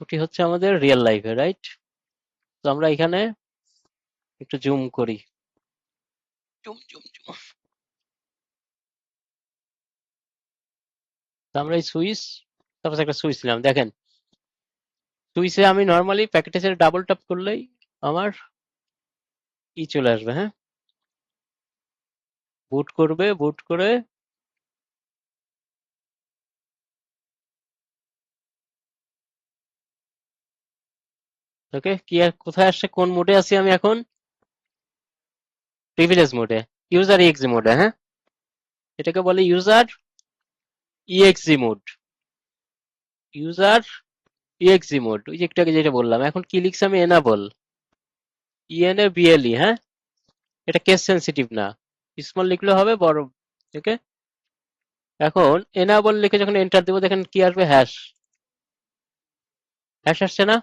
ওটি হচ্ছে আমাদের রিয়েল লাইফে, রাইট? তো আমরা এখানে একটু জুম করি। Zoom zoom zoom. তো আমরা এই সুইচ, তারপর একটা সুইচ নিলাম, দেখেন সুইচে আমি নর্মালি প্যাকেটে ছেড়ে ডাবল ট্যাপ করলেই আমার চলে আসবে, হ্যাঁ, বুট করবে, বুট করে ওকে কি কোথায় আসছে, কোন মোডে আছি আমি এখন? প্রিভিলেজ মোডে, ইউজার ইএক্সি মোডে, হ্যাঁ, এটাকে বলে user exe mode. User exe mode, ওই যে একটু আগে যেটা বললাম। এখন কি লিখছি আমি? এনাবল, ইএনএবিএলই, হ্যাঁ, এটা কেস সেন্সিটিভ না, স্মল লিখলে হবে, বড়। ওকে, এখন এনাবল লিখে যখন এন্টার দেবো, দেখেন কি আসবে? হ্যাশ। হ্যাশ আসছে না?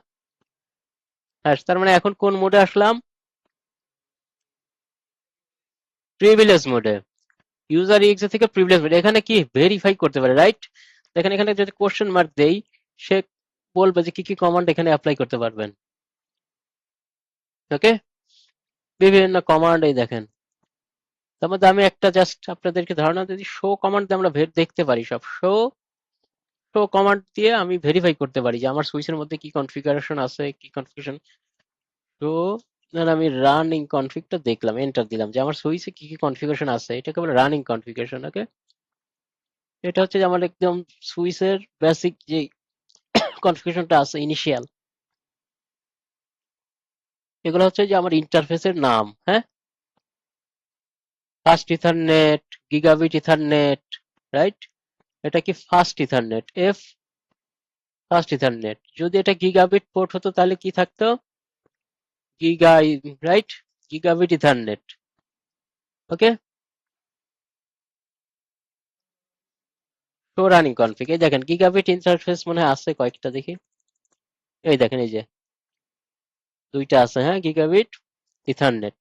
হ্যাশ, তার মানে এখন কোন মোডে আসলাম? প্রিভিলেজ মোডে। ইউজার ইএক্সি থেকে প্রিভিলেজ মোডে, এখানে কি ভেরিফাই করতে পারে, রাইট? দেখেন এখানে যদি কোশ্চেন মার্ক দেই, সে বলবে যে কি কি কমান্ড এখানে অ্যাপ্লাই করতে পারবেন। ওকে, বিভিন্ন কমান্ড এই দেখেন। তার মধ্যে আমি একটা জাস্ট আপনাদেরকে ধারণা দিই, শো কমান্ড দিয়ে আমরা দেখতে পারি সব। শো শো কমান্ড দিয়ে আমি ভেরিফাই করতে পারি যে আমার সুইচের মধ্যে কি কনফিগারেশন আছে, কি কনফিগারেশন। তো আমি রানিং কনফিগটা দেখলাম, এন্টার দিলাম যে আমার সুইচে কি কি কনফিগারেশন আছে, এটাকে বলে রানিং কনফিগারেশন। ওকে, এটা হচ্ছে যে আমার একদম সুইচের বেসিক যে কনফিগারেশনটা আছে, ইনিশিয়াল। এগুলো হচ্ছে যে আমার ইন্টারফেসের নাম, হ্যাঁ, fast ethernet, gigabit ethernet, right? এটা কি fast ethernet, F fast ethernet. যদি এটা গিগাবিট পোর্ট হতো তাহলে কি থাকতো? Giga, right, gigabit ethernet. Okay, তো রানিং কনফিগ, এই দেখেন গিগাবিট ইন্টারফেস মনে হয় আছে কয়েকটা, দেখি। এই দেখেন, এই যে দুইটা আছে, হ্যাঁ, গিগাবিট ইথারনেট।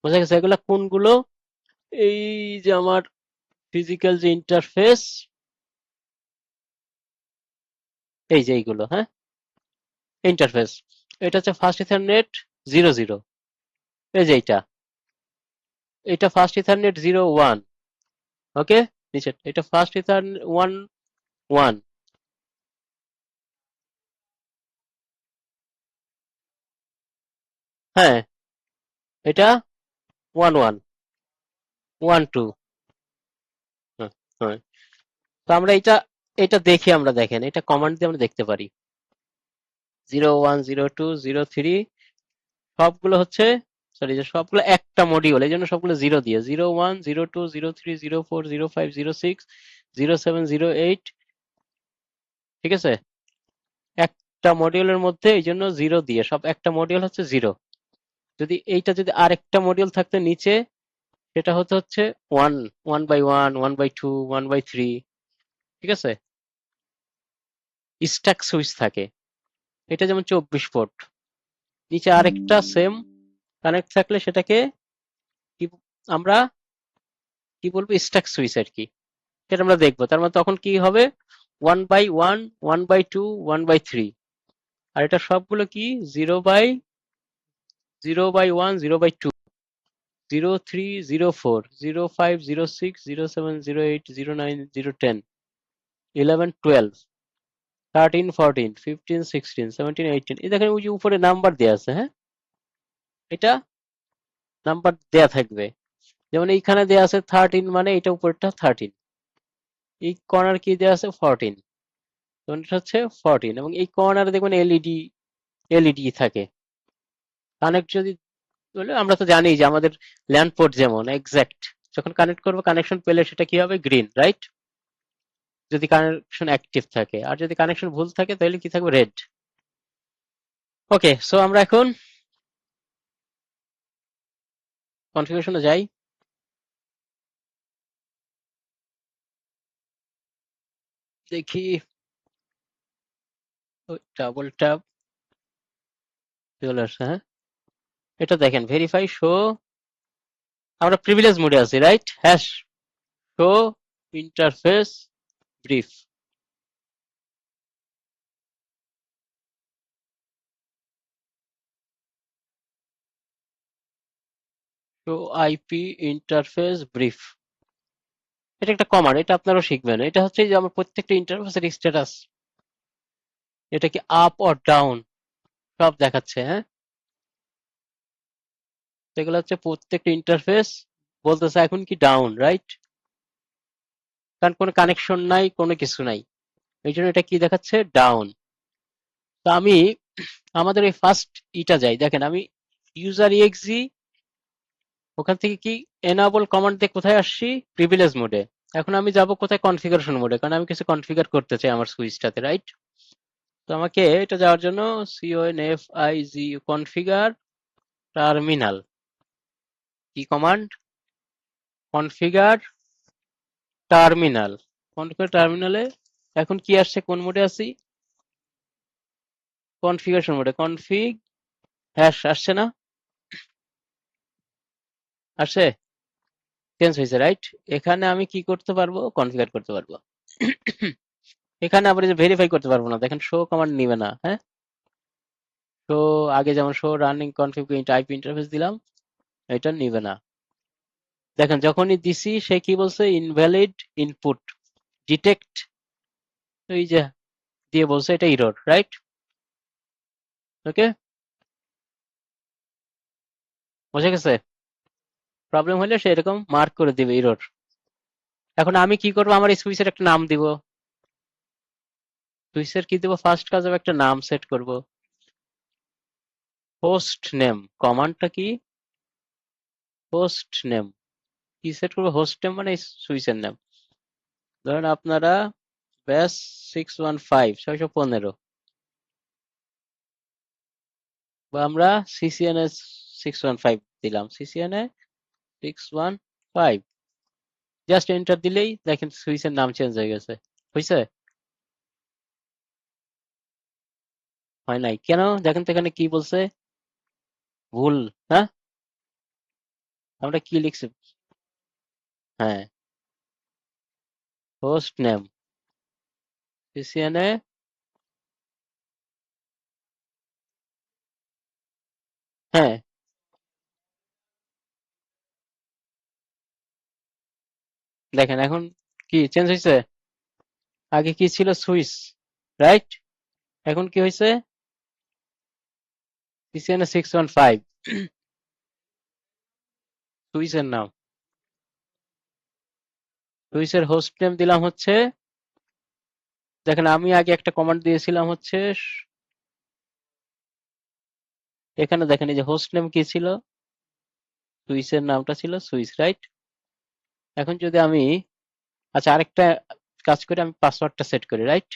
বোঝা গেছে এগুলা কোনগুলো? এই যে আমার ফিজিক্যাল যে ইন্টারফেস, এই যে এইগুলো, হ্যাঁ, ইন্টারফেস। এটা হচ্ছে ফার্স্ট ইথারনেট 00, এই যে এইটা, এটা ফার্স্ট ইথারনেট 01। ওকে, নিচে এটা ফার্স্ট ইথারনেট 11। হ্যাঁ, এটা 11, 12। হ্যাঁ, হ্যাঁ। তো আমরা এটা এটা দেখি, আমরা দেখেন এটা কমান্ড দিয়ে আমরা দেখতে পারি। 01, 02, 03 সবগুলো হচ্ছে, সরি, যে সবগুলো একটা মডিউল, এই জন্য সবগুলো জিরো দিয়ে, 01, 02, 03, 04, 05, 06, 07, 08। ঠিক আছে, একটা মডিউলের মধ্যে এই জন্য জিরো দিয়ে, সব একটা মডিউল হচ্ছে জিরো। যদি এইটা যদি আরেকটা মডিউল থাকতো নিচে, সেটা হচ্ছে ওয়ান, 1/1, 1/2, 1/3। ঠিক আছে, স্ট্যাক সুইচ থাকে, এটা যেমন 24 পোর্ট, নিচে আরেকটা সেম কানেক্ট থাকলে সেটাকে কি আমরা কি বলবো? স্ট্যাক সুইচ আর কি। সেটা আমরা দেখবো, তার মানে তখন কি হবে? 1/1, 1/2, 1/3। আর এটা সবগুলো কি? 0/1, 0/2, 03, 04, 05, 06, 07, 08, 09, 010, 11, 12, 13, 14, 15, 16, 17, 18। এই দেখেন ওই যে উপরে নাম্বার দেয়া আছে, হ্যাঁ, এটা নাম্বার দেয়া থাকবে। যেমন এইখানে দেয়া আছে 13, মানে এটা উপরটা 13। এই কর্নার কি দেয়া আছে? 14, তখন এটা হচ্ছে 14। এবং এই কর্নারে দেখবেন এলইডি এলইডি থাকে। কানেক্ট যদি বলে, আমরা তো জানি যে আমাদের ল্যান্ড পোর্ট যেমন এক্সাক্ট যখন কানেক্ট করবো, কানেকশন পেলে সেটা কি হবে? Green, right? যদি কানেকশন অ্যাক্টিভ থাকে, আর যদি কানেকশন ভুল থাকে তাহলে কি থাকবে? রেড। ওকে, সো আমরা এখন কনফিগারেশনে যাই, দেখি। ডাবল ট্যাপ চলে আসছে, হ্যাঁ। এটা দেখেন ভেরিফাই শো, আমরা প্রিভিলেজ মোডে আছি, right? Hash show interface brief. Show IP interface brief, এটা একটা কমান্ড, এটা আপনারাও শিখবেন। এটা হচ্ছে যে আমার প্রত্যেকটা ইন্টারফেসের স্ট্যাটাস, এটা কি আপ অর ডাউন সব দেখাচ্ছে। হ্যাঁ, এগুলো হচ্ছে প্রত্যেকটা ইন্টারফেস বলতেছে এখন কি ডাউন, রাইট? কারণ কোনো কানেকশন নাই, কোনো কিছু নাই, এই জন্য এটা কি দেখাচ্ছে ডাউন। তো আমি আমাদের এই ফার্স্ট ইটা যাই, দেখেন আমি ইউজার ইএক্সি, ওখান থেকে কি এনাবল কমান্ড দিয়ে কোথায় আসছি, প্রিভিলেজ মোডে। এখন আমি যাব কোথায়, কনফিগারেশন মোডে, কারণ আমি কিছু কনফিগার করতে চাই আমার সুইচটাতে, রাইট? তো আমাকে এটা যাওয়ার জন্য CONFIG কনফিগার টার্মিনাল, কি কমান্ড, কনফিগার টার্মিনাল। কনফিগার টার্মিনালে এখন কি আসছে, কোন মোডে আছি, কনফিগারেশন মোডে, কনফিগ হ্যাশ আসছে না, আসছে, চেঞ্জ হয়েছে, রাইট? এখানে আমি কি করতে পারবো, কনফিগার করতে পারবো। এখানে আবার যে ভেরিফাই করতে পারবো না, দেখেন শো কমান্ড নিবে না। হ্যাঁ, শো আগে যেমন show running config IP interface দিলাম, এটা নিবে না। দেখেন যখনই দিছি সে কি বলছে, ইনভ্যালিড ইনপুট ডিটেক্ট, এই যে দিয়ে বলছে এটা ইরর, রাইট? ওকে, বুঝে গেছে? প্রবলেম হলে সে এরকম মার্ক করে দিবে ইরর। এখন আমি কি করবো, আমার সুইচের একটা নাম দিব, সুইচের কি দিব, ফার্স্ট কাজ হবে একটা নাম সেট করব, হোস্ট নেম। কমান্ডটা কি, হোস্ট নেম, কি সেট করবো, হোস্ট নেম মানে সুইচের নাম। ধরেন আপনারা ব্যাস 615 বা আমরা CCNA 615 দিলাম, CCNA 615, জাস্ট এন্টার দিলেই দেখেন সুইচের নাম চেঞ্জ হয়ে গেছে। হয়েছে? হয় নাই কেন, দেখেন তো এখানে কি বলছে, ভুল। হ্যাঁ, আমরা কি লিখছি, হ্যাঁ, হোস্ট নেম CCNA, হ্যাঁ, দেখেন এখন কি চেঞ্জ হয়েছে, আগে কি ছিল সুইচ, রাইট? এখন কি হয়েছে, CCNA 615, সুইচের নাম, সুইচের হোস্ট নেম দিলাম হচ্ছে, দেখেন আমি আগে একটা কমান্ড দিয়েছিলাম হচ্ছে, এখানে দেখেন এই যে হোস্ট নেম কি ছিল, সুইচের নামটা ছিল সুইচ, রাইট? এখন যদি আমি, আচ্ছা আরেকটা কাজ করে আমি পাসওয়ার্ডটা সেট করি, রাইট?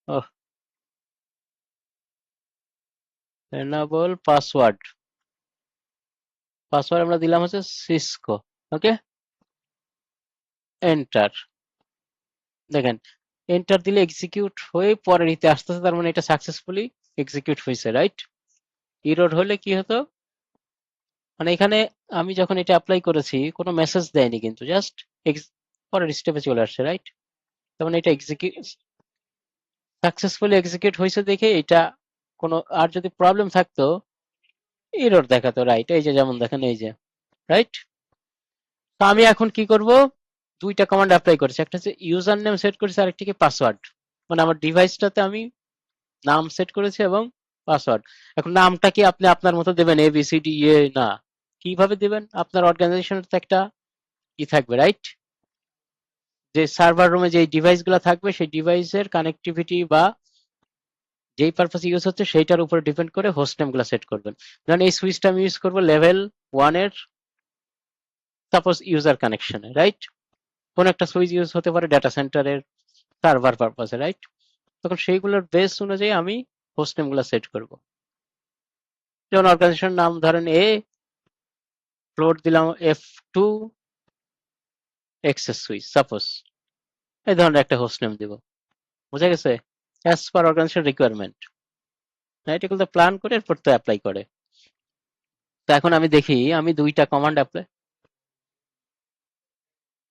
ওহ, এনাবল পাসওয়ার্ড, পাসওয়ার্ড আমরা দিলাম হচ্ছে সিসকো। ওকে, এন্টার, দেখেন এন্টার দিলে এক্সিকিউট হয়ে পরের ইতে আসতেছে, তার মানে এটা সাকসেসফুলি এক্সিকিউট হয়েছে, রাইট? ইরর হলে কি হতো, মানে এখানে আমি যখন এটা অ্যাপ্লাই করেছি কোনো মেসেজ দেয়নি, কিন্তু জাস্ট পরের স্টেপে চলে আসছে, রাইট? তার মানে এটা এক্সিকিউট সাকসেসফুলি এক্সিকিউট হয়েছে দেখে এটা কোনো, আর যদি প্রবলেম থাকতো এরর দেখাতো, রাইট? এই যে যেমন দেখেন এই যে, রাইট? তো আমি এখন কি করব, দুইটা কমান্ড অ্যাপ্লাই করেছি, একটা হচ্ছে ইউজার নেম সেট করেছি, আরেকটা কি পাসওয়ার্ড, মানে আমার ডিভাইসটাতে আমি নাম সেট করেছি এবং পাসওয়ার্ড। এখন নামটা কি আপনি আপনার মতো দেবেন, ABCD না, কিভাবে দিবেন, আপনার অর্গানাইজেশনের তো একটা ই থাকবে, রাইট? যে সার্ভার রুমে যে ডিভাইস গুলো থাকবে সেই ডিভাইসের কানেক্টিভিটি বা যেই পারপাস ইউজ হচ্ছে সেইটার উপর ডিপেন্ড করে হোস্ট নেম গুলা সেট করবেন। ধরেন এই সুইচটা আমি ইউজ করবো লেভেল 1 এর, সাপোজ ইউজার কানেকশনে, রাইট? কোন একটা সুইচ ইউজ হতে পারে ডাটা সেন্টারের সার্ভার পারপাসে, রাইট? তখন সেইগুলোর বেস অনুযায়ী আমি হোস্ট নেম গুলা সেট করব। যেমন অর্গানাইজেশন নাম ধরেন ফ্লোর দিলাম F2 এক্সেস সুইচ সাপোজ, এই ধরনের একটা হোস্ট নেম দিব। বুঝা গেছে? As per organisation requirement, right? এগুলো তো প্ল্যান করে এরপর তো অ্যাপ্লাই করে। তো এখন আমি দেখি আমি দুইটা কমান্ড অ্যাপ্লাই,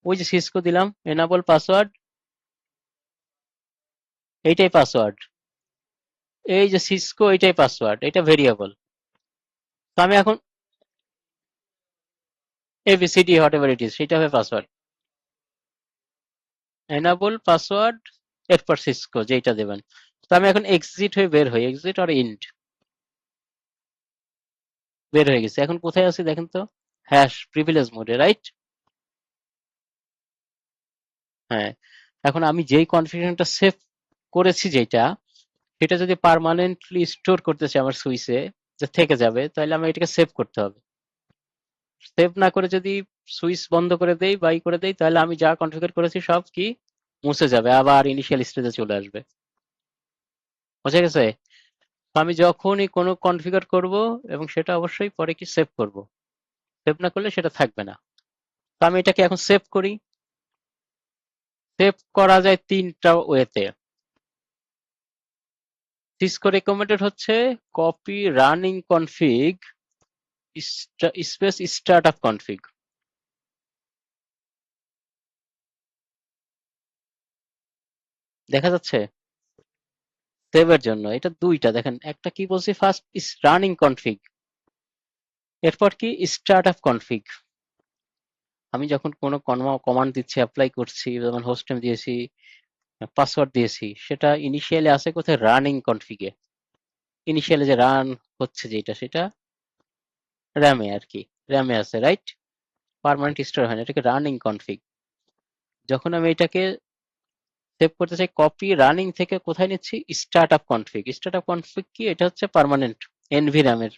ওই যে সিসকো দিলাম এনাবল পাসওয়ার্ড, এইটাই পাসওয়ার্ড, এই যে সিসকো, এটাই পাসওয়ার্ড, এটা ভেরিয়েবল। তো আমি এখন A B C D whatever it is, সেটা হবে পাসওয়ার্ড। এনাবল পাসওয়ার্ড, এরপর সিসকো যেটা দেবেন। তো আমি এখন এক্সিট হয়ে বের হই, এক্সিট আর ইন্ট, বের হয়ে গেছে। এখন কোথায় আছি দেখেন তো, হ্যাশ প্রিভিলেজ মোডে, রাইট? হ্যাঁ। এখন আমি যেই কনফিগারেশনটা সেভ করেছি যেটা, সেটা যদি পার্মানেন্টলি স্টোর করতে চাই আমার সুইচে, যে থেকে যাবে, তাহলে আমি এটাকে সেভ করতে হবে। সেভ না করে যদি সুইচ বন্ধ করে দেই, বাই করে দেই, তাহলে আমি যা কনফিগার করেছি সব কি মুছে যাবে, আবার ইনিশিয়াল স্টেজে চলে আসবে। বুঝা গেছে? তো আমি যখনই কোনো কনফিগার করব, এবং সেটা অবশ্যই পরে কি সেভ করব, সেভ না করলে সেটা থাকবে না। তো আমি এটাকে এখন সেভ করি। সেভ করা যায় তিনটা ওয়েতে। সিসকো রেকমেন্ডেড হচ্ছে copy running config space start up config. দেখা যাচ্ছে? সেভের জন্য এটা দুইটা দেখেন, একটা কি বলছি, ফার্স্ট ইস রানিং কনফিগ, এরপর কি স্টার্ট আপ কনফিগ। আমি যখন কোনো কমান্ড দিচ্ছি, অ্যাপ্লাই করছি, যেমন হোস্ট নেম দিয়েছি, পাসওয়ার্ড দিয়েছি, সেটা ইনিশিয়ালি আছে কোথায়, রানিং কনফিগে। ইনিশিয়ালি যে রান হচ্ছে যেটা, সেটা র্যামে আর কি, র্যামে আছে, রাইট? পার্মানেন্ট স্টোর হয় না, এটাকে রানিং কনফিগ। যখন আমি এটাকে সেভ করতে চাই, কপি রানিং থেকে কোথায় নিচ্ছি, start up config. Startup config কি, এটা হচ্ছে পার্মানেন্ট এনভি র্যামের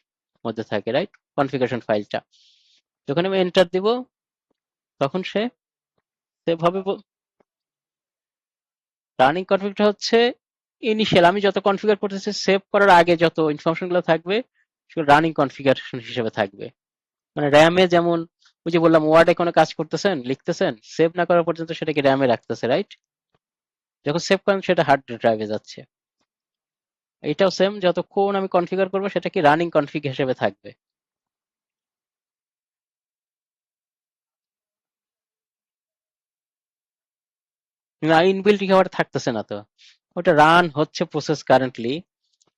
মধ্যে থাকে, রাইট? কনফিগারেশন ফাইলটা যখন আমি এন্টার দিব, তখন সে সেভ হবে। রানিং কনফিগটা হচ্ছে ইনিশিয়াল, আমি যত কনফিগার করতেছি, সেভ করার আগে যত ইনফরমেশন গুলো থাকবে, সেগুলো রানিং কনফিগারেশন হিসেবে থাকবে। মানে র্যামে যেমন, ওই যে বললাম ওয়ার্ডে কোনো কাজ করতেছেন, লিখতেছেন, সেভ না করা পর্যন্ত সেটাকে র্যামে রাখতেছে, রাইট? যখন সেভ করেন সেটা হার্ড ড্রাইভে যাচ্ছে। এটাও সেম, যতক্ষণ আমি কনফিগার করবো সেটা কি রানিং কনফিগ হিসেবে থাকবে। না, ইনবিল্ট রিকভার থাকতেছে না তো, ওটা রান হচ্ছে প্রসেস কারেন্টলি,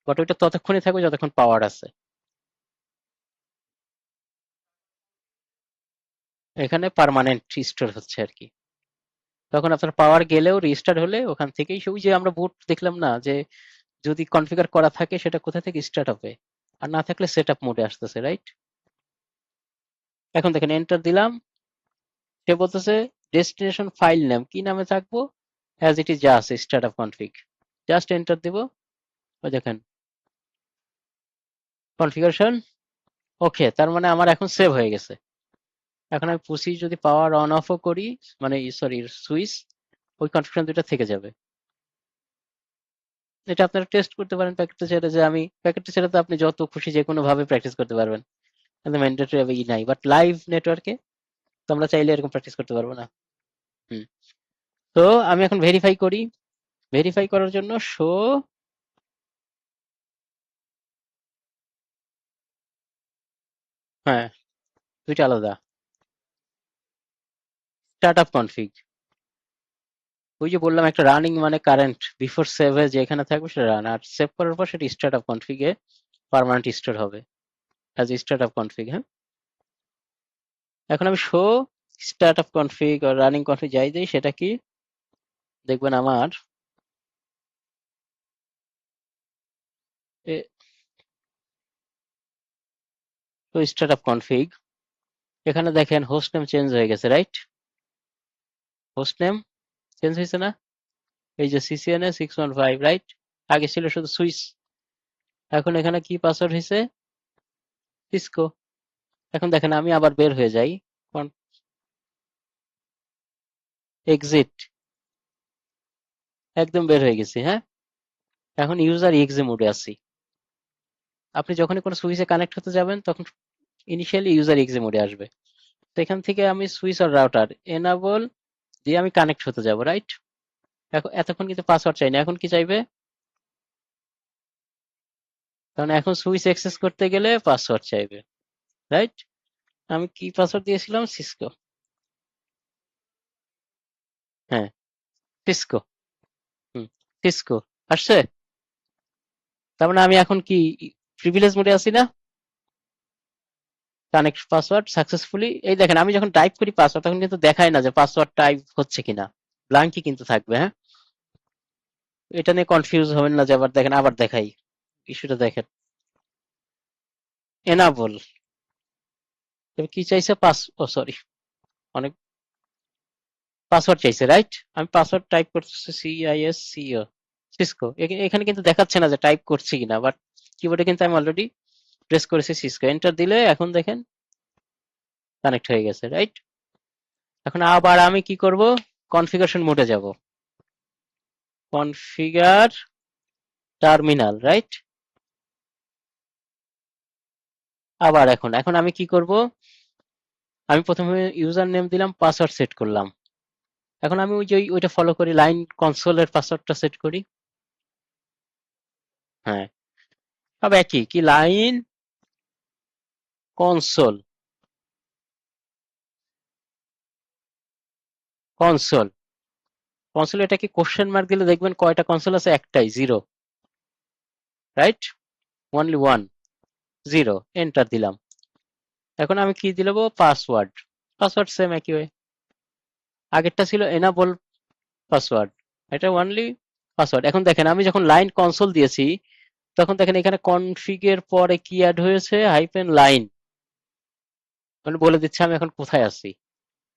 বাট ওইটা ততক্ষণই থাকবে যতক্ষণ পাওয়ার আছে। এখানে পার্মানেন্ট স্টোর হচ্ছে আর কি। তখন আপনার পাওয়ার গেলেও রিস্টার্ট হলে ওখান থেকেই, ওই যে আমরা বুট দেখলাম না, যে যদি কনফিগার করা থাকে সেটা কোথা থেকে স্টার্ট হবে, আর না থাকলে সেট আপ মোডে আসতেছে, রাইট? এখন দেখেন এন্টার দিলাম, সে বলতেছে ডেস্টিনেশন ফাইল নেম কি নামে থাকবো, অ্যাজ ইট ইজ যা আছে start up config. Just enter দিব, ওই দেখেন কনফিগারেশন ওকে, তার মানে আমার এখন সেভ হয়ে গেছে। এখন আমি পুষি যদি পাওয়ার অন অফও করি, মানে সরি সুইচ, ওই কনফিগারেশন দুটো থেকে যাবে। এটা আপনারা টেস্ট করতে পারেন প্যাকেটটা ছেড়ে, যে আমি প্যাকেটটা ছেড়ে তো আপনি যত খুশি যে কোনো ভাবে প্র্যাকটিস করতে পারবেন, কিন্তু ম্যান্ডেটরি নাই, বাট লাইভ নেটওয়ার্কে তো আমরা চাইলে এরকম প্র্যাকটিস করতে পারবো না। হুম। তো আমি এখন ভেরিফাই করি। ভেরিফাই করার জন্য শো, হ্যাঁ, দুইটা আলাদা। স্টার্ট আপ কনফিগ, ওই যে বললাম একটা রানিং মানে কারেন্ট বিফোর সেভে যেখানে থাকবে সেটা রান, আর সেভ করার পর সেটা স্টার্ট আপ কনফিগে পার্মানেন্ট স্টোর হবে অ্যাজ স্টার্ট আপ কনফিগ। হ্যাঁ, এখন আমি শো স্টার্ট আপ কনফিগ আর রানিং কনফিগ যাই দিই, সেটা কি দেখবেন আমার স্টার্ট আপ কনফিগ, এখানে দেখেন হোস্ট নেম চেঞ্জ হয়ে গেছে, রাইট? হোস্ট নেম চেঞ্জ হয়েছে না, এই যে CCNA 615, রাইট? আগে ছিল শুধু সুইস, এখন এখানে কি পাসওয়ার্ড হয়েছে, সিসকো। এখন দেখেন আমি আবার বের হয়ে যাই, এক্সিট, একদম বের হয়ে গেছি। হ্যাঁ, এখন ইউজার এক্সি মোডে আছি। আপনি যখনই কোনো সুইচে কানেক্ট হতে যাবেন, তখন ইনিশিয়ালি ইউজার এক্সি মোডে আসবে। তো এখান থেকে আমি সুইচ আর রাউটার এনাবল দিয়ে আমি কানেক্ট হতে যাব, রাইট? এখন এতক্ষণ কিন্তু পাসওয়ার্ড চাই না, এখন কি চাইবে, কারণ এখন সুইচ অ্যাক্সেস করতে গেলে পাসওয়ার্ড চাইবে, রাইট? আমি কি পাসওয়ার্ড দিয়েছিলাম, সিসকো। হ্যাঁ, সিসকো। হুম, সিসকো আসছে। তার মানে আমি এখন কি প্রিভিলেজ মোডে আছি না? Connect password successfully. এই দেখেন আমি যখন টাইপ করি পাসওয়ার্ড তখন কিন্তু দেখায় না যে পাসওয়ার্ড টাইপ হচ্ছে কিনা, ব্ল্যাঙ্কই কিন্তু থাকবে। হ্যাঁ, এটা নিয়ে কনফিউজ হবেন না যে আবার দেখেন আবার দেখাই, ইস্যুটা দেখেন। এনাবল, কি চাইছে? পাস, ও সরি, অনেক পাসওয়ার্ড চাইছে, রাইট? আমি পাসওয়ার্ড টাইপ করতেছি CISCO, সিসকো। এখানে কিন্তু দেখাচ্ছে না যে টাইপ করছি কিনা, বাট কিবোর্ডে কিন্তু আমি অলরেডি প্রেস করেছি সিসকো। এন্টার দিলে এখন দেখেন কানেক্ট হয়ে গেছে, রাইট? এখন আবার আমি কি করব? কনফিগারেশন মোডে যাব, কনফিগার টার্মিনাল, রাইট? আবার এখন এখন আমি কি করব? আমি প্রথমে ইউজার নেম দিলাম, পাসওয়ার্ড সেট করলাম। এখন আমি ওই যে ওইটা ফলো করি, লাইন কনসোলের পাসওয়ার্ডটা সেট করি। হ্যাঁ, সব একই, কি লাইন কনসোল, কনসোল, কনসোল। এটা কি কোশ্চেন মার্ক দিলে দেখবেন কয়টা কনসোল আছে? একটাই, zero, right? Only one, zero. Enter দিলাম। এখন আমি কি দিব? পাসওয়ার্ড। পাসওয়ার্ড সেম একই হয়, আগেরটা ছিল এনাবল পাসওয়ার্ড, এটা অনলি পাসওয়ার্ড। এখন দেখেন আমি যখন লাইন কনসোল দিয়েছি তখন দেখেন এখানে কনফিগের পরে কি অ্যাড হয়েছে? হাইফেন লাইন, মানে বলে দিচ্ছে আমি এখন কোথায় আছি,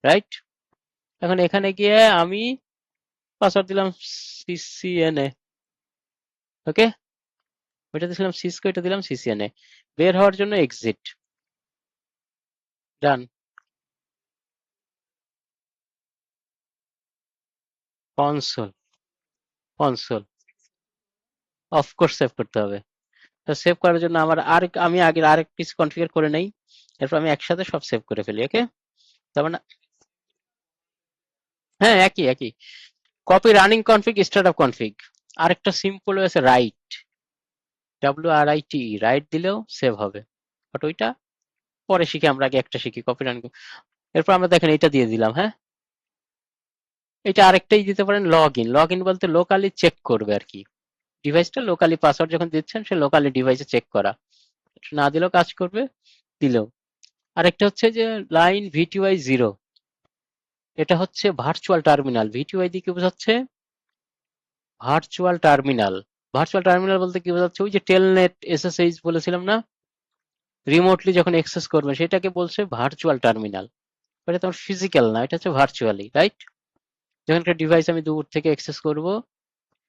রাইট? এখন এখানে গিয়ে আমি পাসওয়ার্ড দিলাম CCNA, ওকে? ওইটা দিলাম সিসকো, এটা দিলাম CCNA। বের হওয়ার জন্য এক্সিট, ডান। কনসোল, কনসোল অফকোর্স সেভ করতে হবে। তো সেভ করার জন্য আমার আমি আগে আরেক কিছু কনফিগার করে নেই, এরপর আমি একসাথে সব সেভ করে ফেলি, ওকে? তার মানে হ্যাঁ, একই একই। Copy running config, startup config. আরেকটা সিম্পল হয়েছে রাইট, WRITE, রাইট দিলেও সেভ হবে, বাট ওইটা পরে শিখি, আমরা আগে একটা শিখি কপি রানিং। এরপর আমরা দেখেন এটা দিয়ে দিলাম। হ্যাঁ, এটা আরেকটাই দিতে পারেন, লগ ইন। লগ ইন বলতে লোকালি চেক করবে আর কি, ডিভাইসটা লোকালি পাসওয়ার্ড যখন দিচ্ছেন সে লোকালি ডিভাইসে চেক করা, না দিলেও কাজ করবে, দিলেও। আরেকটা হচ্ছে যে লাইন VTY 0, এটা হচ্ছে ভার্চুয়াল টার্মিনাল। VTY দিয়ে কি বোঝাচ্ছে? Virtual terminal. ভার্চুয়াল টার্মিনাল বলতে কি বোঝাচ্ছে? ওই যে টেলনেট SSH বলেছিলাম না, রিমোটলি যখন অ্যাক্সেস করবে সেটাকে বলছে ভার্চুয়াল টার্মিনাল। এটা তোমার ফিজিক্যাল না, এটা হচ্ছে ভার্চুয়ালি, রাইট? যখন একটা ডিভাইস আমি দূর থেকে অ্যাক্সেস করব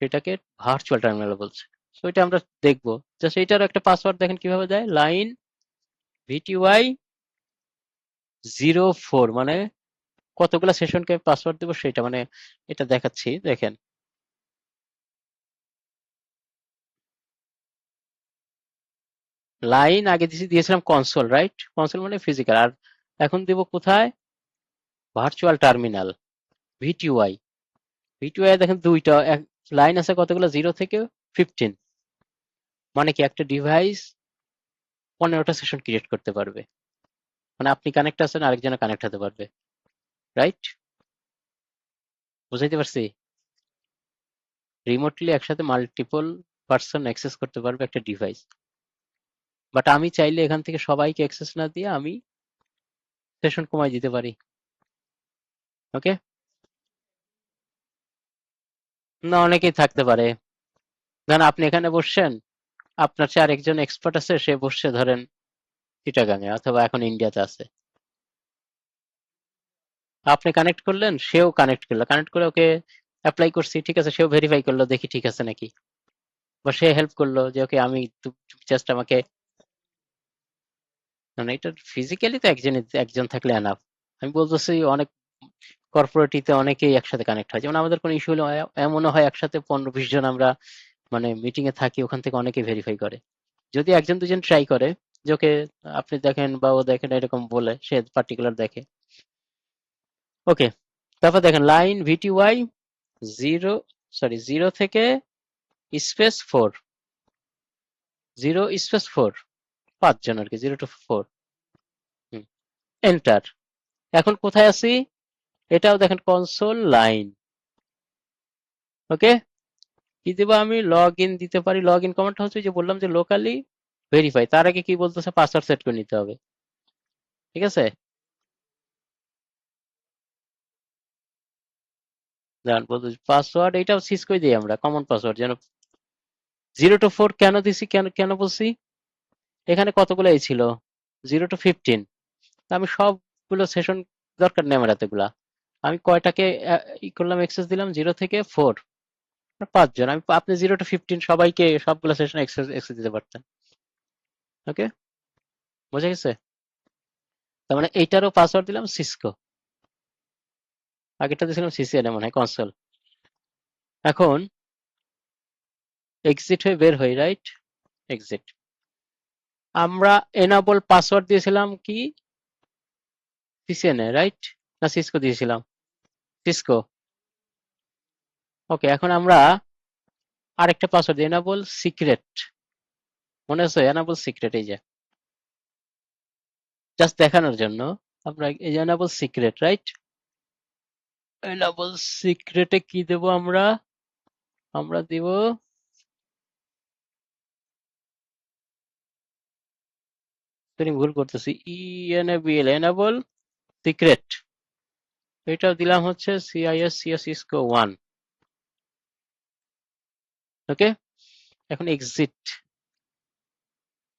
সেটাকে ভার্চুয়াল টার্মিনাল বলছে। তো এটা আমরা দেখবো। জাস্ট এটারও একটা পাসওয়ার্ড দেখেন কিভাবে দেয়, লাইন VTY 04, মানে কতগুলা সেশনকে পাসওয়ার্ড দেবো সেটা, মানে এটা দেখাচ্ছি দেখেন। লাইন আগে দিয়েছিলাম কনসোল, রাইট? কনসোল মানে ফিজিক্যাল। আর এখন দিব কোথায়? Virtual terminal, VTY। VTY দেখেন দুইটা লাইন আছে, কতগুলো? 0 থেকে 15। মানে কি একটা ডিভাইস 15টা সেশন ক্রিয়েট করতে পারবে, মানে আপনি কানেক্ট আছেন, আরেকজনে কানেক্ট হতে পারবে, রাইট? বুঝাইতে পারছি? রিমোটলি একসাথে মাল্টিপল পার্সন অ্যাক্সেস করতে পারবে একটা ডিভাইস। বাট আমি চাইলে এখান থেকে সবাইকে অ্যাক্সেস না দিয়ে আমি সেশন কমাই দিতে পারি, ওকে? না, অনেকেই থাকতে পারে। ধরেন আপনি এখানে বসছেন, আপনার চেয়ে আরেকজন এক্সপার্ট আছে, সে বসছে ধরেন চিটাগাঙে অথবা এখন ইন্ডিয়াতে আছে। আপনি কানেক্ট করলেন, সেও কানেক্ট করলো, কানেক্ট করে ওকে অ্যাপ্লাই করছি, ঠিক আছে, সেও ভেরিফাই করলো দেখি ঠিক আছে নাকি, বা সে হেল্প করলো যে ওকে আমি জাস্ট আমাকে, মানে এটা ফিজিক্যালি তো একজন থাকলে এনাফ। আমি বলতেছি অনেক কর্পোরেটিতে অনেকেই একসাথে কানেক্ট হয়, যেমন আমাদের কোনো ইস্যু হলে এমনও হয় একসাথে 15-20 জন আমরা মানে মিটিং এ থাকি, ওখান থেকে অনেকে ভেরিফাই করে। যদি একজন দুজন ট্রাই করে যে ওকে আপনি দেখেন বা ও দেখেন এরকম বলে, সে পার্টিকুলার দেখে, ওকে? তারপর দেখেন লাইন VTY 0 থেকে স্পেস 4, 0 স্পেস 4, 5 জন আর কি, 0 to 4। এন্টার। এখন কোথায় আছি? এটাও দেখেন কনসোল লাইন, ওকে? কি দেব আমি লগ ইন দিতে পারি। লগ ইন কমান্ডটা হচ্ছে যে বললাম যে লোকালি ভেরিফাই, তার আগে কি বলতেছে পাসওয়ার্ড সেট করে নিতে হবে। ঠিক আছে, জান বলতে পাসওয়ার্ড এইটাও সিসকই দিই আমরা কমন পাসওয়ার্ড যেন 0 to 4 কেন দিছি, কেন কেন বলছি, এখানে কতগুলো এই ছিল 0 to 15, আমি সবগুলো সেশন দরকার নেই আমার এতগুলা, আমি কয়টাকে ই করলাম এক্সেস দিলাম 0 থেকে 4, 5 জন, আমি আপনি 0 to 15 সবাইকে সবগুলো সেশন এক্সেস এক্সেস দিতে পারতেন। ওকে, বোঝা গেছে? তার মানে এইটারও পাসওয়ার্ড দিলাম সিসকো, আগেরটা দিয়েছিলাম সিসিএন মনে হয় কনসোল। এখন এক্সিট হয়ে বের হই, রাইট, এক্সিট। আমরা এনাবল পাসওয়ার্ড দিয়েছিলাম কি সিসিএন এ, রাইট, না সিসকো দিয়েছিলাম? সিসকো। ওকে, এখন আমরা আরেকটা পাসওয়ার্ড দিই, এনাবল সিক্রেট, মনে আছে এনাবল সিক্রেট, এই যে জাস্ট দেখানোর জন্য আমরা এই যে এনাবল সিক্রেট, রাইট, এনাবল সিক্রেটে কি দেব আমরা, আমরা দিব ভুল করতেছি, ইএনএবিএল এনাবল সিক্রেট, এটাও দিলাম হচ্ছে সিআইএস সিএস সিসকো 1। ওকে, এখন এক্সিট,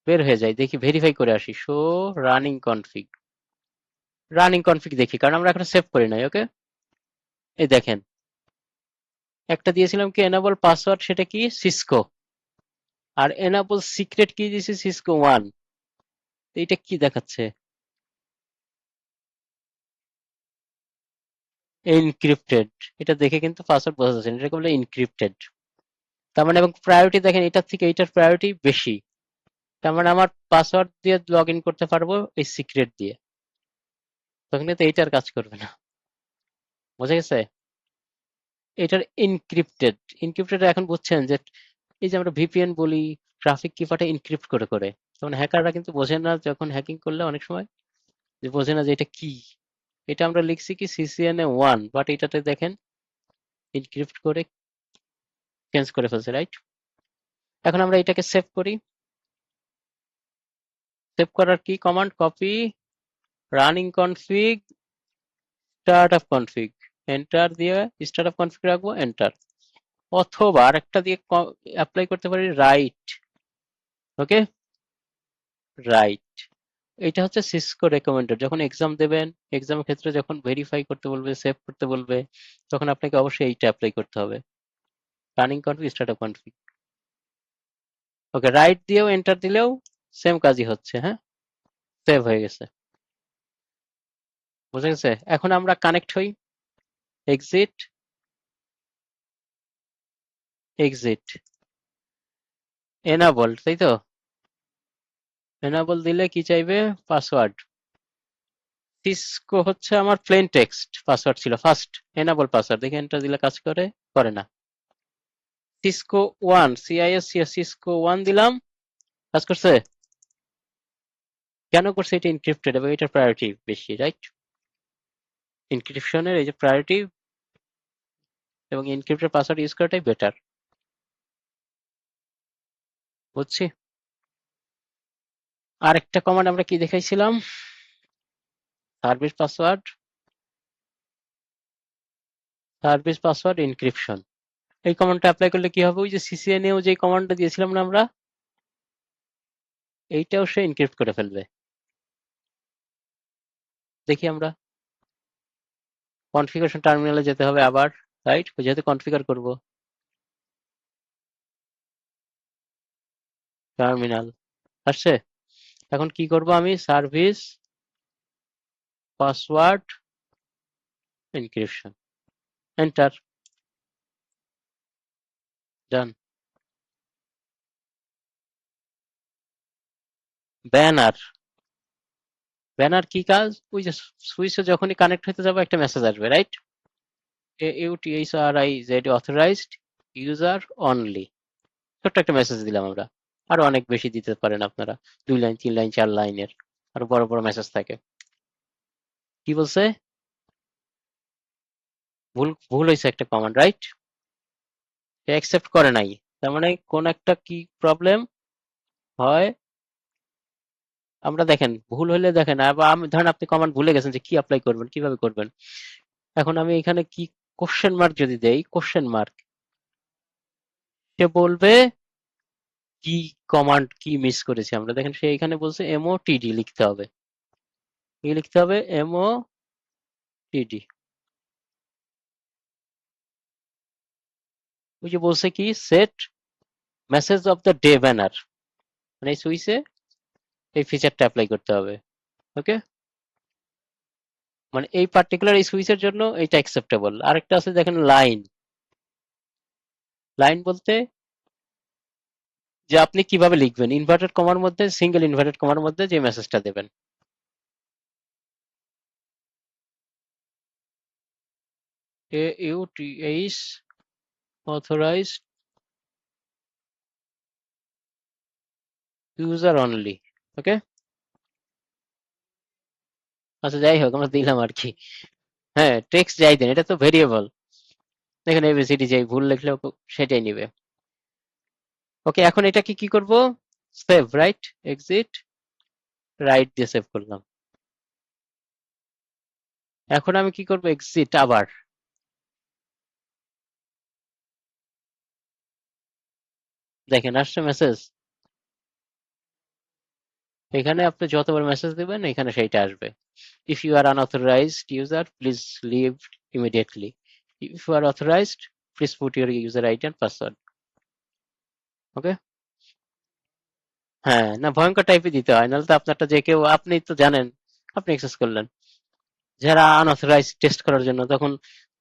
বের হয়ে যায়, দেখি ভেরিফাই করে আসি, show running config, running config দেখি কারণ আমরা এখন সেভ করি নাই। ওকে, এই দেখেন একটা দিয়েছিলাম কি এনাবল পাসওয়ার্ড, সেটা কি সিসকো, আর এনাবল সিক্রেট কি দিয়েছি সিসকো 1, এইটা কি দেখাচ্ছে এনক্রিপ্টেড, এটা দেখে কিন্তু পাসওয়ার্ড বোঝা যাচ্ছে না, এটাকে বলে এনক্রিপ্টেড। তার মানে এবং প্রায়োরিটি দেখেন এটার থেকে এইটার প্রায়োরিটি বেশি, তার মানে আমার পাসওয়ার্ড দিয়ে লগ ইন করতে পারবো এই সিক্রেট দিয়ে, তখন কিন্তু এইটার কাজ করবে না। বোঝা গেছে? এটার এনক্রিপ্টেড, এনক্রিপ্টেড এখন বুঝছেন যে এই যে আমরা ভিপিএন বলি ট্রাফিক কিপারটা এনক্রিপ্ট করে করে, তখন হ্যাকাররা কিন্তু বোঝে না, যখন হ্যাকিং করলে অনেক সময় যে বোঝে না যে এটা কি, এটা আমরা লিখছি কি সিসিএনএ 1, বাট এটাতে দেখেন এনক্রিপ্ট করে চেঞ্জ করে ফেলছে, রাইট। এখন আমরা এটাকে সেভ করি, সেভ করার কি command, copy running config startup config, enter দিয়ে স্টার্ট আপ কনফিগ রাখবো, এন্টার, অথবা আরেকটা দিয়ে অ্যাপ্লাই করতে পারি রাইট। ওকে, রাইট, এটা হচ্ছে সিসকো রেকমেন্ডেড, যখন এক্সাম দেবেন এক্সামের ক্ষেত্রে যখন ভেরিফাই করতে বলবে সেভ করতে বলবে তখন আপনাকে অবশ্যই এইটা অ্যাপ্লাই করতে হবে, running config startup config. Okay, write দিয়েও এন্টার দিলেও সেম কাজই হচ্ছে, হ্যাঁ, সেভ হয়ে গেছে। বুঝা গেছে? এখন আমরা কানেক্ট হই, এক্সিট, এক্সিট, এনাবল, তাই তো, এনাবল দিলে কি চাইবে, পাসওয়ার্ড, সিসকো হচ্ছে আমার প্লেন টেক্সট পাসওয়ার্ড ছিল ফার্স্ট, এনাবল পাসওয়ার্ড, দেখে এন্টার দিলে কাজ করে, করে না। সিসকো 1, সিআইএস সিসকো 1 দিলাম, কাজ করছে, কেন করছে, এটা এনক্রিপ্টেড এবং এটার প্রায়োরিটি বেশি, রাইট, এনক্রিপশনের এই যে প্রায়োরিটি এবং এনক্রিপ্টেড পাসওয়ার্ড ইউজ করাটাই বেটার। বুঝছি। আরেকটা কমান্ড আমরা কি দেখাইছিলাম, service password, service password encryption, এই কমান্ডটা অ্যাপ্লাই করলে কি হবে, ওই যে সিসিএনএও যে কমান্ডটা দিয়েছিলাম না আমরা, এইটাও সে এনক্রিপ্ট করে ফেলবে। দেখি আমরা কনফিগারেশন টার্মিনালে যেতে হবে আবার, রাইট, যেহেতু কনফিগার করব, টার্মিনাল আসছে। এখন কি করব আমি, সার্ভিস পাসওয়ার্ড এনক্রিপশন, এন্টার, ডান। ব্যানার, ব্যানার কি কাজ, ওই যে সুইচে যখনই কানেক্ট হতে যাবে একটা মেসেজ আসবে, right, AUTHRIZ authorised user only, ছোট্ট একটা মেসেজ দিলাম আমরা, আরো অনেক বেশি দিতে পারেন আপনারা, 2 লাইন 3 লাইন 4 লাইনের, আরো বড় বড় মেসেজ থাকে। কি বলছে, ভুল ভুল হয়েছে একটা কমান্ড, রাইট, অ্যাকসেপ্ট করে নাই, তার মানে কোন একটা কি প্রবলেম হয়। আমরা দেখেন ভুল হলে দেখেন, আবার আমি ধরেন আপনি কমান্ড ভুলে গেছেন যে কি অ্যাপ্লাই করবেন, কিভাবে করবেন। এখন আমি এখানে কি কোশ্চেন মার্ক যদি দেই, কোশ্চেন মার্ক, সে বলবে কি কমান্ড কি মিস করেছি আমরা। দেখেন সে এখানে বলছে এমওটিডি লিখতে হবে, কি লিখতে হবে, এমওটিডি। ওই যে বলছে কি set message of the day banner, মানে এই সুইচে এই ফিচারটা অ্যাপ্লাই করতে হবে। ওকে, মানে এই পার্টিকুলার এই সুইচের জন্য এটা অ্যাকসেপ্টেবল। আরেকটা আছে দেখেন লাইন, লাইন বলতে যে আপনি কিভাবে লিখবেন, ইনভার্টেড কমার মধ্যে, সিঙ্গেল ইনভার্টেড কমার মধ্যে যে মেসেজটা দেবেন। AUTH authorized user only। ওকে, আচ্ছা যাই হোক আমরা দিলাম আর কি। হ্যাঁ টেক্সট যাই দেন, এটা তো ভেরিয়েবল। দেখেন এবিসিডি যাই ভুল লিখলেও সেটাই নিবে। ওকে, এখন এটা কি কি করব, সেভ, রাইট, এক্সিট, রাইট দিয়ে সেভ করলাম। এখন আমি কি করব, এক্সিট আবার। দেখেন আসছে মেসেজ, এখানে আপনি যতবার মেসেজ দিবেন এখানে সেইটা আসবে। If you are unauthorized user please leave immediately, if you are authorized please put your user ID and password. Okay, হ্যাঁ না ভয়ঙ্কর টাইপই দিতে হয়, নাহলে তো আপনারটা যে কেউ, আপনি তো জানেন আপনি অ্যাক্সেস করলেন, যারা আনঅথরাইজ টেস্ট করার জন্য, তখন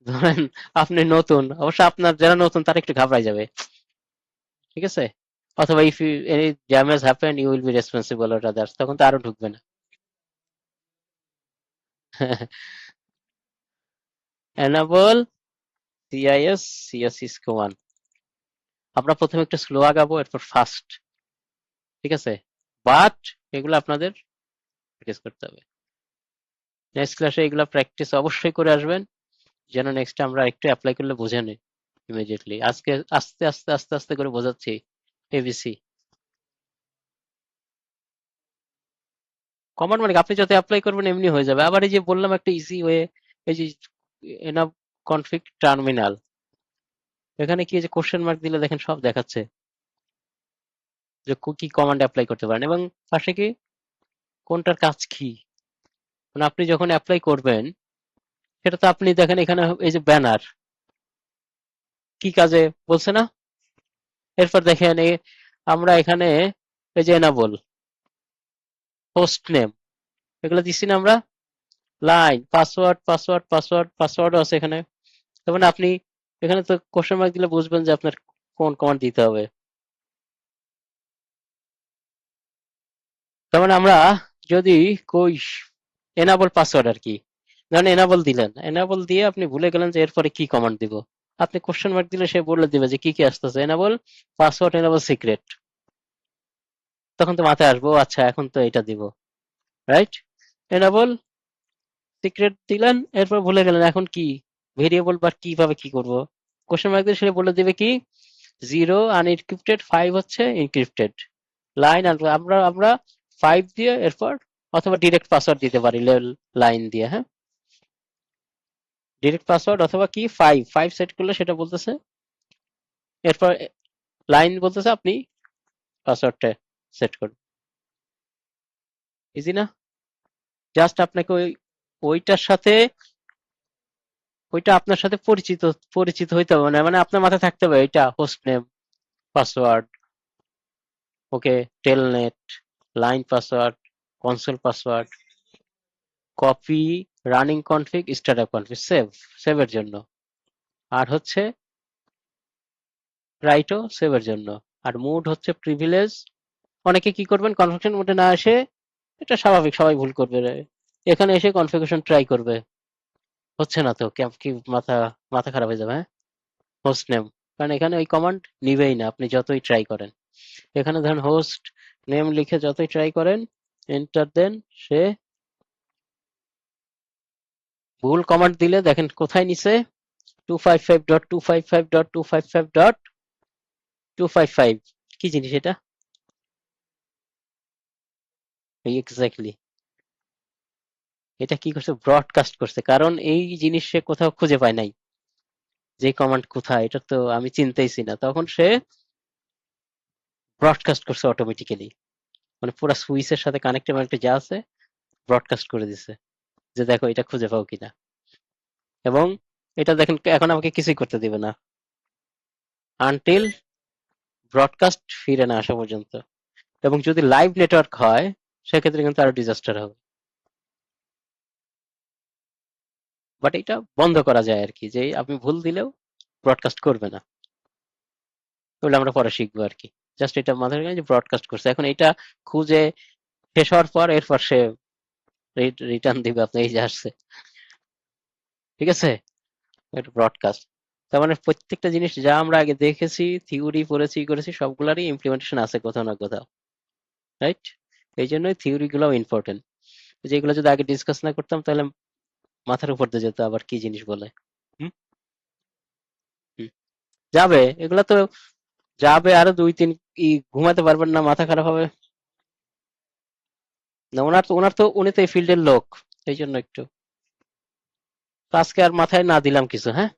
ধরেন আপনি নতুন, অবশ্য আপনার যারা নতুন তারা একটু ঘাবড়ায় যাবে, ঠিক আছে। অথবা if you any damage happen you will be responsible or others, তখন তো আরো ঢুকবে না। এনাবল সিআইএস সিএসসি স্কোয়ান, আমরা প্রথমে একটু স্লো আগাবো এরপর ফাস্ট, ঠিক আছে, বাট এগুলো আপনাদের প্র্যাকটিস করতে হবে। নেক্সট ক্লাসে এগুলো প্র্যাকটিস অবশ্যই করে আসবেন, যেন নেক্সট আমরা একটু অ্যাপ্লাই করলে বোঝে নেই ইমিডিয়েটলি। আজকে আস্তে আস্তে আস্তে আস্তে করে বোঝাচ্ছি এবিসি। কমন মানে আপনি যত অ্যাপ্লাই করবেন এমনি হয়ে যাবে। আবার এই যে বললাম একটা ইজি ওয়ে, এই যে এনাফ কনফিগ টার্মিনাল, এখানে কি, যে কোশ্চেন মার্ক দিলে দেখেন সব দেখাচ্ছে যে কি কমান্ড অ্যাপ্লাই করতে পারেন, এবং পাশে কি কোনটার কাজ কি। মানে আপনি যখন অ্যাপ্লাই করবেন সেটা তো আপনি দেখেন এখানে এই যে ব্যানার কি কাজে বলছে না। এরপর দেখেন আমরা এখানে এই যে এনাবল হোস্ট নেম, এগুলো দিচ্ছি না আমরা, লাইন, পাসওয়ার্ড পাসওয়ার্ড পাসওয়ার্ড পাসওয়ার্ডও আছে এখানে। তার মানে আপনি এখানে তো কোশ্চেন মার্ক দিলে বুঝবেন যে আপনার কোন কমান্ড দিতে হবে। তার মানে আমরা যদি কই এনাবল পাসওয়ার্ড আর কি, ধরেন এনাবল দিলেন, এনাবল দিয়ে আপনি ভুলে গেলেন যে এরপরে কি কমান্ড দিব, আপনি কোশ্চেন মার্ক দিলে সে বলে দিবে যে কি কি আসতেছে, এনাবল পাসওয়ার্ড, এনাবল সিক্রেট, তখন তো মাথায় আসবো আচ্ছা এখন তো এটা দিব, রাইট। এনাবল সিক্রেট দিলেন, এরপর ভুলে গেলেন এখন কি ভেরিয়েবল বা কিভাবে কি করব, কোশ্চেন মার্ক দিয়ে সে বলে দিবে কি 0 আনএনক্রিপ্টেড, 5 হচ্ছে এনক্রিপ্টেড, লাইন। আর আমরা আমরা 5 দিয়ে এরপর, অথবা ডিরেক্ট পাসওয়ার্ড দিতে পারি লাইন দিয়ে, হ্যাঁ ডিরেক্ট পাসওয়ার্ড, অথবা কি 5 5 সেট করলে সেটা বলতেছে, এরপর লাইন বলতেছে আপনি পাসওয়ার্ডটা সেট করুন। ইজি না, জাস্ট আপনাকে ওইটার সাথে, ওইটা আপনার সাথে পরিচিত পরিচিত হইতে হবে, মানে মানে আপনার মাথায় থাকতে হবে এটা host name, password, okay, telnet, line password, console password, copy, running config, startup config, সেভের জন্য, আর হচ্ছে রাইটও সেভের জন্য, আর মোড হচ্ছে প্রিভিলেজ। অনেকে কি করবেন কনফিগারেশন মোডে না এসে, এটা স্বাভাবিক সবাই ভুল করবে এখানে এসে কনফিগারেশন ট্রাই করবে, হচ্ছে না তো কি মাথা মাথা খারাপ হয়ে যাবে, হ্যাঁ হোস্ট নেম, কারণ এখানে ওই কমান্ড নিবেই না আপনি যতই ট্রাই করেন। এখানে ধরেন হোস্ট নেম লিখে যতই ট্রাই করেন, এন্টার দেন, সে ভুল কমান্ড দিলে দেখেন কোথায় নিছে, 255.255.255. 255 কি জিনিস এটা? এক্স্যাক্টলি। এটা কি করছে, ব্রডকাস্ট করছে, কারণ এই জিনিস সে কোথাও খুঁজে পায় নাই, যে কমান্ড কোথায় এটা তো আমি চিনতেইছি না, তখন সে ব্রডকাস্ট করছে অটোমেটিক্যালি, মানে পুরো সুইচের সাথে কানেক্টে মানেক্টে যা আছে ব্রডকাস্ট করে দিছে, যে দেখো এটা খুঁজে পাও কিনা। এবং এটা দেখেন এখন আমাকে কিছুই করতে দিবে না আনটিল ব্রডকাস্ট ফিরে না আসা পর্যন্ত। এবং যদি লাইভ নেটওয়ার্ক হয় সেক্ষেত্রে কিন্তু আরো ডিজাস্টার হবে। বাট এটা বন্ধ করা যায় আর কি, যে আপনি ভুল দিলেও ব্রডকাস্ট করবে না, ওগুলো আমরা পরে শিখবো আর কি। জাস্ট এটা মাথায় রাখবেন যে ব্রডকাস্ট করছে, এখন এটা খুঁজে শেষ হওয়ার পর এরপর সে রিটার্ন দিবে আপনি এই যে আসছে, ঠিক আছে, এটা ব্রডকাস্ট। তার মানে প্রত্যেকটা জিনিস যা আমরা আগে দেখেছি, থিওরি পড়েছি করেছি, সবগুলারই ইমপ্লিমেন্টেশন আছে কোথাও না কোথাও, রাইট? এই জন্যই থিওরি গুলাও ইম্পর্টেন্ট, যেগুলো যদি আগে ডিসকাস না করতাম তাহলে মাথার উপর দিয়ে যেত আবার কি জিনিস বলে। হুম, হুম। যাবে এগুলা তো, যাবে আরো 2-3, ঘুমাতে পারবেন না, মাথা খারাপ হবে। না, উনি তো এই ফিল্ডের লোক, এই জন্য একটু। তো আজকে আর মাথায় না দিলাম কিছু, হ্যাঁ।